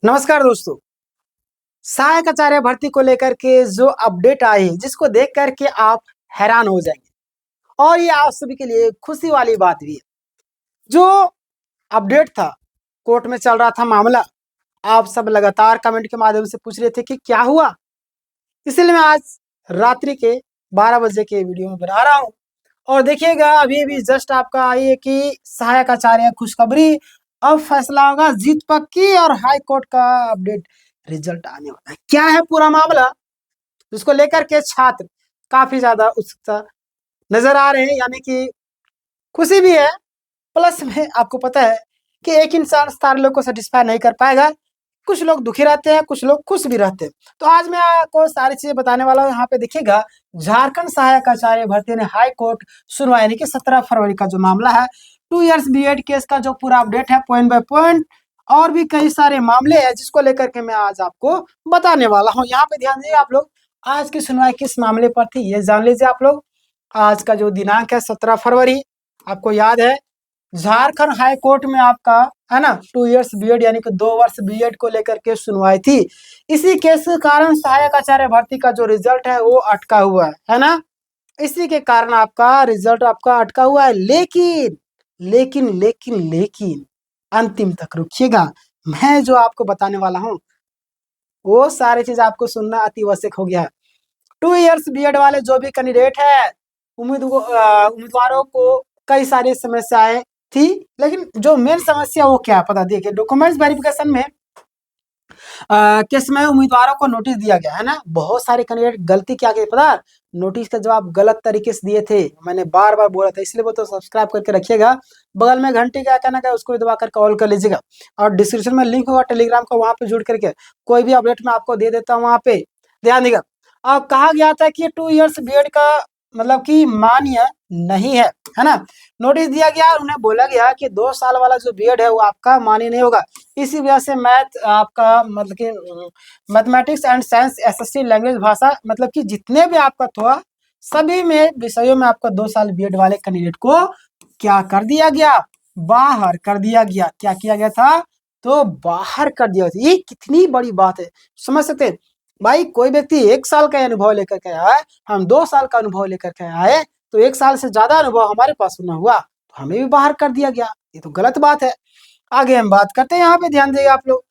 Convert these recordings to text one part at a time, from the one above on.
नमस्कार दोस्तों। सहायक आचार्य भर्ती को लेकर के जो अपडेट आई है, जिसको देख कर के आप हैरान हो जाएंगे और ये आप सभी के लिए खुशी वाली बात भी है। जो अपडेट था, कोर्ट में चल रहा था मामला, आप सब लगातार कमेंट के माध्यम से पूछ रहे थे कि क्या हुआ। इसलिए मैं आज रात्रि के 12 बजे के वीडियो में बना रहा हूँ। और देखिएगा, अभी भी जस्ट आपका आई है कि सहायक आचार्य खुशखबरी, अब फैसला होगा जीत पक्की और हाई कोर्ट का अपडेट रिजल्ट आने वाला है। क्या है पूरा मामला, जिसको लेकर के छात्र काफी ज्यादा उत्सुकता नजर आ रहे हैं, यानी कि खुशी भी है, प्लस में आपको पता है कि एक इंसान सारे लोग को सेटिस्फाई नहीं कर पाएगा। कुछ लोग दुखी रहते हैं, कुछ लोग खुश भी रहते हैं। तो आज मैं आपको सारी चीजें बताने वाला हूँ। यहाँ पे देखिएगा, झारखंड सहायक आचार्य भर्ती ने हाई कोर्ट सुनवाई, यानी कि 17 फरवरी का जो मामला है, 2 इयर्स बीएड केस का जो पूरा अपडेट है पॉइंट बाय पॉइंट, और भी कई सारे मामले हैं जिसको लेकर के मैं आज आपको बताने वाला हूँ। यहाँ पे ध्यान दीजिए आप लोग, आज की सुनवाई किस मामले पर थी ये जान लीजिए आप लोग। आज का जो दिनांक है 17 फरवरी, आपको याद है झारखंड हाई कोर्ट में आपका है ना 2 इयर्स बीएड यानी कि 2 वर्ष बीएड को लेकर के सुनवाई थी। इसी केस के कारण सहायक आचार्य भर्ती का जो रिजल्ट है वो अटका हुआ है ना। इसी के कारण आपका रिजल्ट आपका अटका हुआ है। लेकिन लेकिन लेकिन लेकिन अंतिम तक रुकिएगा, मैं जो आपको बताने वाला हूँ वो सारी चीज आपको सुनना अति आवश्यक हो गया है। 2 इयर्स बीएड वाले जो भी कैंडिडेट है, उम्मीदवारों को कई सारी समस्याएं थी, लेकिन जो मेन समस्या वो क्या है पता, देखिए डॉक्यूमेंट्स वेरिफिकेशन में केस में उम्मीदवारों को नोटिस दिया गया है ना। बहुत सारे कैंडिडेट गलती क्या की पता, नोटिस का जवाब गलत तरीके से दिए थे। मैंने बार बार बोला था, इसलिए वो तो सब्सक्राइब करके रखिएगा, बगल में घंटी का कहना का उसको दबा करके ऑल कर लीजिएगा, और डिस्क्रिप्शन में लिंक होगा टेलीग्राम का, वहां पे जुड़ करके कोई भी अपडेट मैं आपको दे देता हूँ। वहां पे ध्यान दीजिएगा। अब कहा गया था कि 2 इयर्स बीएड का मतलब कि मान्य नहीं है ना। नोटिस दिया गया और उन्हें बोला गया कि 2 साल वाला जो बीएड है वो आपका मान्य नहीं होगा। इसी वजह से मैथ आपका मतलब कि mathematics and science SST language भाषा मतलब कि जितने भी आपका था, सभी में विषयों में आपका 2 साल बीएड वाले कैंडिडेट को क्या कर दिया गया, बाहर कर दिया गया। क्या किया गया था, तो बाहर कर दिया गया। ये कितनी बड़ी बात है, समझ सकते हैं भाई। कोई व्यक्ति 1 साल का अनुभव लेकर के आया है, हम 2 साल का अनुभव लेकर के आए, तो 1 साल से ज्यादा अनुभव हमारे पास न हुआ तो हमें भी बाहर कर दिया गया। ये तो गलत बात है। आगे हम बात करते हैं, यहाँ पे ध्यान देगा आप लोग।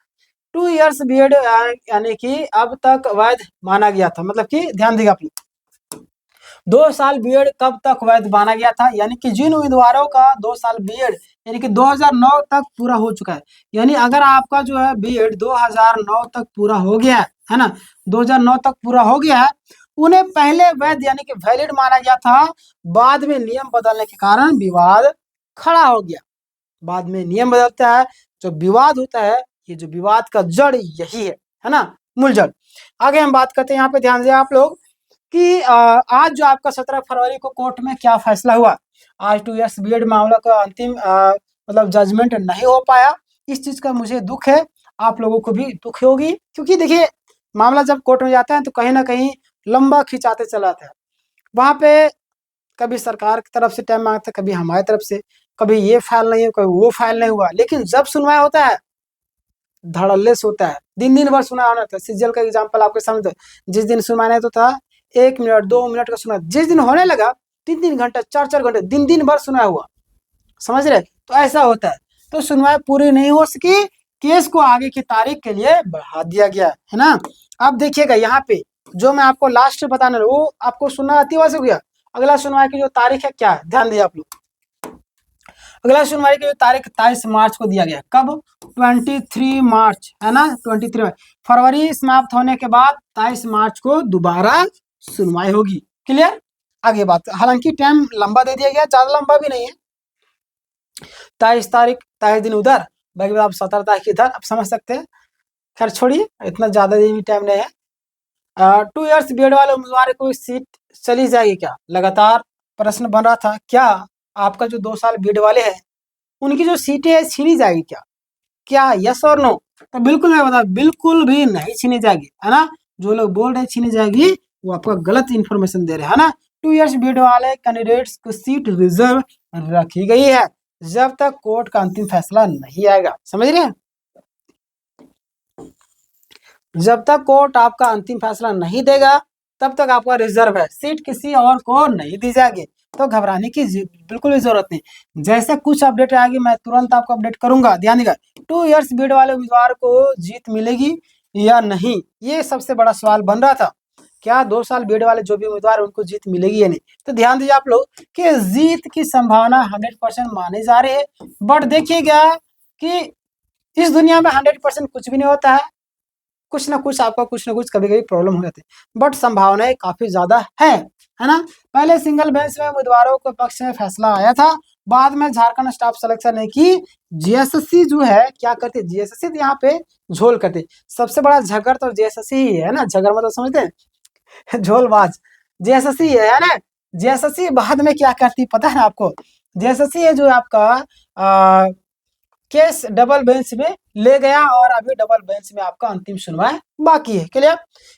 2 इयर्स बीएड यानी कि अब तक वैध माना गया था, मतलब कि ध्यान देगा आप लोग, 2 साल बीएड कब तक वैध माना गया था, यानी कि जिन उम्मीदवारों का 2 साल बीएड यानी कि 2009 तक पूरा हो चुका है, यानी अगर आपका जो है बीएड 2009 तक पूरा हो गया है ना, 2009 तक पूरा हो गया है, उन्हें पहले वैध यानी कि वैलिड माना गया था। बाद में नियम बदलने के कारण विवाद खड़ा हो गया। बाद में नियम बदलता है, जो विवाद होता है, ये जो विवाद का जड़ यही है ना, मूल जड़। आगे हम बात करते हैं, यहाँ पे ध्यान दें आप लोग कि आज जो आपका 17 फरवरी को कोर्ट में क्या फैसला हुआ। आज 2 इयर्स बीएड मामला का अंतिम मतलब जजमेंट नहीं हो पाया। इस चीज का मुझे दुख है, आप लोगों को भी दुख होगी, क्योंकि देखिए मामला जब कोर्ट में जाता है तो कहीं ना कहीं लंबा खिंचाते चला जाता है। वहां पे कभी सरकार की तरफ से टाइम मांगता है, कभी हमारी तरफ से, कभी ये फाइल नहीं है, कभी वो फाइल नहीं हुआ। लेकिन जब सुनवाई होता है धड़ल्ले से होता है, दिन दिन भर सुनवाई होना था। सीजीएल का एग्जाम्पल आपके सामने था, जिस दिन सुनवाई नहीं तो था 1 मिनट 2 मिनट का सुनवाई, जिस दिन होने लगा 3 3 घंटे 4 4 घंटे दिन दिन भर सुनवाई हुआ। समझ रहे, तो ऐसा होता है। तो सुनवाई पूरी नहीं हो सकी, केस को आगे की तारीख के लिए बढ़ा दिया गया है ना। अब देखिएगा यहाँ पे जो मैं आपको लास्ट में बताने वो आपको सुनना अति आवश्यक हो गया। अगला सुनवाई की जो तारीख है क्या है, ध्यान दिए आप लोग। अगला सुनवाई की जो तारीख 23 मार्च को दिया गया। कब, 23 मार्च है ना, 23 फरवरी समाप्त होने के बाद 23 मार्च को दोबारा सुनवाई होगी। क्लियर। आगे बात, हालांकि टाइम लंबा दे दिया गया, ज्यादा लंबा भी नहीं है। 23 तारीख 23 दिन उधर, बाकी आप 17 तारीख इधर, आप समझ सकते हैं। खैर छोड़िए, इतना ज्यादा दिन टाइम नहीं है। 2 इयर्स बीएड वाले उम्मीदवार को सीट चली जाएगी क्या, लगातार प्रश्न बन रहा था। क्या आपका जो 2 साल बीएड वाले हैं उनकी जो सीटें है छीनी जाएगी क्या, क्या यस और नो। तो बिल्कुल मैं बता, बिल्कुल भी नहीं छीनी जाएगी, है ना। जो लोग बोल रहे छीनी जाएगी वो आपको गलत इन्फॉर्मेशन दे रहे हैं, है ना। 2 इयर्स बीएड वाले कैंडिडेट्स को सीट रिजर्व रखी गई है जब तक कोर्ट का अंतिम फैसला नहीं आएगा। समझ रहे हैं। जब तक कोर्ट आपका अंतिम फैसला नहीं देगा तब तक आपका रिजर्व है, सीट किसी और को नहीं दी जाएगी, तो घबराने की बिल्कुल भी जरूरत नहीं। जैसे कुछ अपडेट आएगी मैं तुरंत आपको अपडेट करूंगा। ध्यान देगा, 2 इयर्स बीड वाले उम्मीदवार को जीत मिलेगी या नहीं, ये सबसे बड़ा सवाल बन रहा था। क्या 2 साल बीड वाले जो भी उम्मीदवार है उनको जीत मिलेगी या नहीं? तो ध्यान दीजिए आप लोग कि जीत की संभावना 100% मानी जा रही है, बट देखिएगा कि इस दुनिया में 100% कुछ भी नहीं होता है, कुछ ना कुछ आपका कुछ ना कुछ कभी-कभी प्रॉब्लम हो जाती है, बट संभावनाएं काफी ज्यादा है ना। पहले सिंगल बेंच में उम्मीदवारों के पक्ष में फैसला आया था, बाद में झारखंड स्टाफ सिलेक्शन ने की जीएसएससी जो है क्या करती है, जीएसएससी यहाँ पे झोल करती, सबसे बड़ा झगड़ तो जीएसएससी ही है ना, झगड़ मतलब समझते हैं झोलबाज जीएसएससी है ना। जीएसएससी बाद में क्या करती पता है ना आपको, जीएसएससी है जो आपका केस डबल बेंच में ले गया और अभी डबल बेंच में आपका अंतिम सुनवाई बाकी है। क्लियर?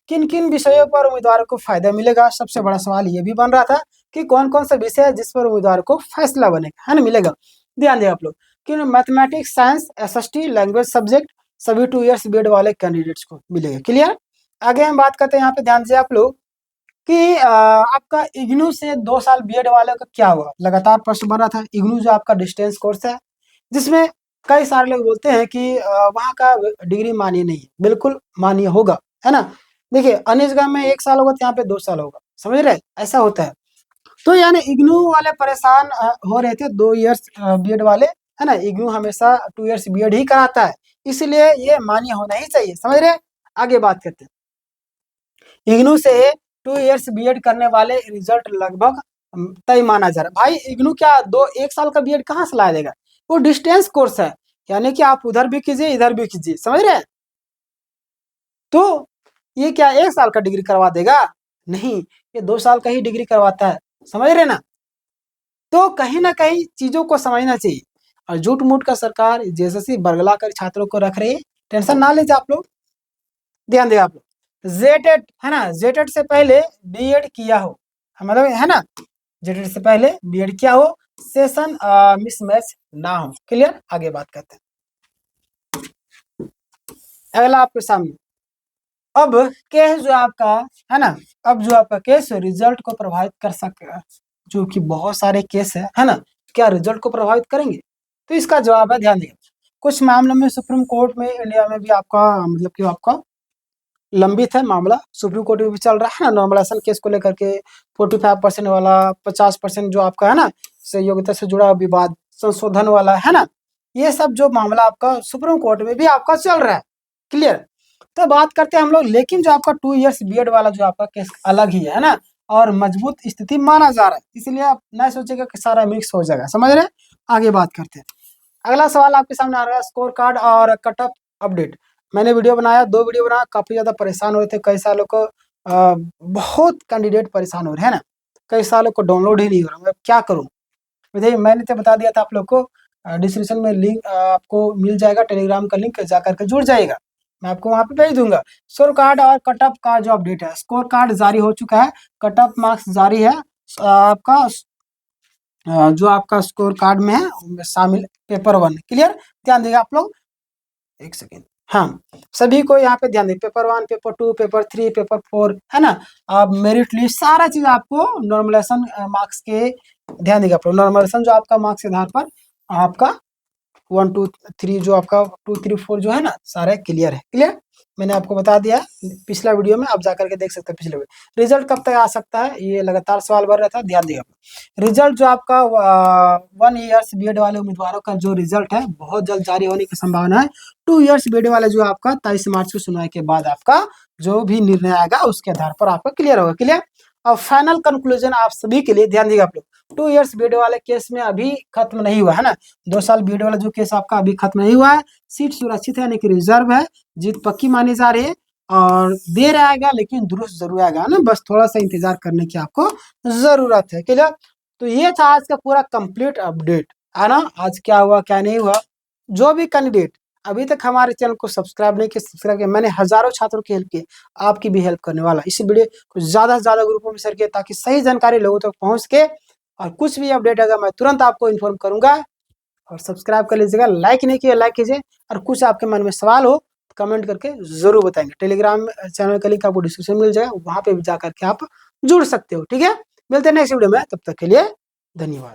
किन किन विषयों पर उम्मीदवारों को फायदा मिलेगा, सबसे बड़ा सवाल ये भी बन रहा था कि कौन कौन सा विषय है जिस पर उम्मीदवार को फैसला बनेगा, है ना, मिलेगा। ध्यान दें आप लोग कि mathematics, science, SST, language subject सभी 2 इयर्स बीएड वाले कैंडिडेट्स को मिलेगा। क्लियर? आगे हम बात करते हैं, यहाँ पे ध्यान दीजिए आप लोग कि आपका इग्नू से 2 साल बीएड वाले का क्या हुआ, लगातार प्रश्न बन रहा था। इग्नू जो आपका डिस्टेंस कोर्स है जिसमें कई सारे लोग बोलते हैं कि वहाँ का डिग्री मान्य नहीं है, बिल्कुल मान्य होगा, है ना। देखिए अनिशगंज में 1 साल होगा तो यहाँ पे 2 साल होगा, समझ रहे, ऐसा होता है। तो यानी इग्नू वाले परेशान हो रहे थे 2 इयर्स बीएड वाले, है ना। इग्नू हमेशा 2 इयर्स बीएड ही कराता है, इसलिए ये मान्य होना ही चाहिए, समझ रहे। आगे बात करते हैं, इग्नू से 2 इयर्स बीएड करने वाले रिजल्ट लगभग तय माना जा रहा है। भाई इग्नू क्या 1 साल का बीएड कहाँ से ला देगा, वो डिस्टेंस कोर्स है, यानी कि आप उधर भी कीजिए इधर भी कीजिए, समझ रहे हैं। तो ये क्या 1 साल का डिग्री करवा देगा? नहीं, ये 2 साल का ही डिग्री करवाता है, समझ रहे ना। तो कहीं ना कहीं चीजों को समझना चाहिए, और झूठ मूठ का सरकार जैसे बरगला कर छात्रों को रख रही है, टेंशन ना लीजिए आप लोग। ध्यान दें आप लोग, जेटेट है ना, जेटेट से पहले बीएड किया हो, मतलब है ना, जेटेट से पहले बीएड किया हो, सेशन मिसमैच ना हो। क्लियर? आगे बात करते हैं, अगला आपके सामने अब केस जो आपका है ना, अब जो आपका केस रिजल्ट को प्रभावित कर सकता है, जो कि बहुत सारे केस है ना, क्या रिजल्ट को प्रभावित करेंगे? तो इसका जवाब है, ध्यान दें, कुछ मामलों में सुप्रीम कोर्ट में इंडिया में भी आपका मतलब कि आपका लंबित है मामला, सुप्रीम कोर्ट में भी चल रहा है ना, नॉर्मलाइजेशन केस को लेकर के 45% वाला, 50% जो आपका है ना सहयोगिता से जुड़ा विवाद संशोधन वाला, है ना, ये सब जो मामला आपका सुप्रीम कोर्ट में भी आपका चल रहा है। क्लियर? तो बात करते हैं हम लोग, लेकिन जो आपका 2 इयर्स बीएड वाला जो आपका केस अलग ही है ना, और मजबूत स्थिति माना जा रहा है, इसलिए आप न सोचेगा कि सारा मिक्स हो जाएगा, समझ रहे हैं। आगे बात करते हैं, अगला सवाल आपके सामने आ रहा है, स्कोर कार्ड और कट ऑफ अपडेट। मैंने वीडियो बनाया, 2 वीडियो बनाया, काफी ज्यादा परेशान हो रहे थे, कई सालों को बहुत कैंडिडेट परेशान हो रहे हैं ना, कई सालों को डाउनलोड ही नहीं हो रहा, मैं क्या करूं। देखिए मैंने तो बता दिया था आप लोग को, डिस्क्रिप्शन में लिंक आपको मिल जाएगा, टेलीग्राम का लिंक जा करके जुड़ जाएगा, मैं आपको वहां पे भेज दूंगा। स्कोर कार्ड और कट ऑफ का जो अपडेट है, स्कोर कार्ड जारी हो चुका है, कट ऑफ मार्क्स जारी है, आपका जो आपका स्कोर कार्ड में है उनमें शामिल पेपर 1। क्लियर? ध्यान देगा आप लोग, एक सेकेंड, हाँ सभी को यहाँ पे ध्यान दें, पेपर 1, पेपर 2, पेपर 3, पेपर 4, है ना, अब मेरिट लिस्ट सारा चीज आपको नॉर्मलाइजेशन मार्क्स के, ध्यान देगा आप लोग, नॉर्मलाइजेशन जो आपका मार्क्स के आधार पर आपका 1 2 3 जो आपका 2 3 4 जो है ना सारे क्लियर है। क्लियर? मैंने आपको बता दिया पिछला वीडियो में, आप जाकर के देख सकते हैं पिछले वीडियो। रिजल्ट कब तक आ सकता है, ये लगातार सवाल बढ़ रहा था, ध्यान दिया। रिजल्ट जो आपका 1 इयर्स बीएड वाले उम्मीदवारों का जो रिजल्ट है बहुत जल्द जारी होने की संभावना है। 2 इयर्स बीएड वाले जो आपका 23 मार्च को सुनवाई के बाद आपका जो भी निर्णय आएगा उसके आधार पर आपका क्लियर होगा। क्लियर? अब फाइनल कंक्लूजन आप सभी के लिए, ध्यान दिएगा आप लोग, 2 इयर्स बीएड वाले केस में अभी खत्म नहीं हुआ है ना, 2 साल बीएड वाला जो केस आपका अभी खत्म नहीं हुआ है, सीट सुरक्षित है यानी कि रिजर्व है, जीत पक्की मानी जा रही है, और देर आएगा लेकिन दुरुस्त जरूर आएगा ना, बस थोड़ा सा इंतजार करने की आपको जरूरत है। क्लियर? तो ये था आज का पूरा कंप्लीट अपडेट, है ना, आज क्या हुआ क्या नहीं हुआ। जो भी कैंडिडेट अभी तक हमारे चैनल को सब्सक्राइब नहीं किया, सब्सक्राइब किया, मैंने हजारों छात्रों की हेल्प की, आपकी भी हेल्प करने वाला, इसी वीडियो को ज्यादा से ज्यादा ग्रुपों में शेयर किया ताकि सही जानकारी लोगों तक पहुंच के, और कुछ भी अपडेट आएगा मैं तुरंत आपको इन्फॉर्म करूंगा। और सब्सक्राइब कर लीजिएगा, लाइक नहीं किया लाइक कीजिए, और कुछ आपके मन में सवाल हो कमेंट करके ज़रूर बताएँगे। टेलीग्राम चैनल का लिंक आपको डिस्क्रिप्शन में मिल जाएगा, वहाँ पे भी जा कर के आप जुड़ सकते हो, ठीक है? मिलते हैं नेक्स्ट वीडियो में, तब तक के लिए धन्यवाद।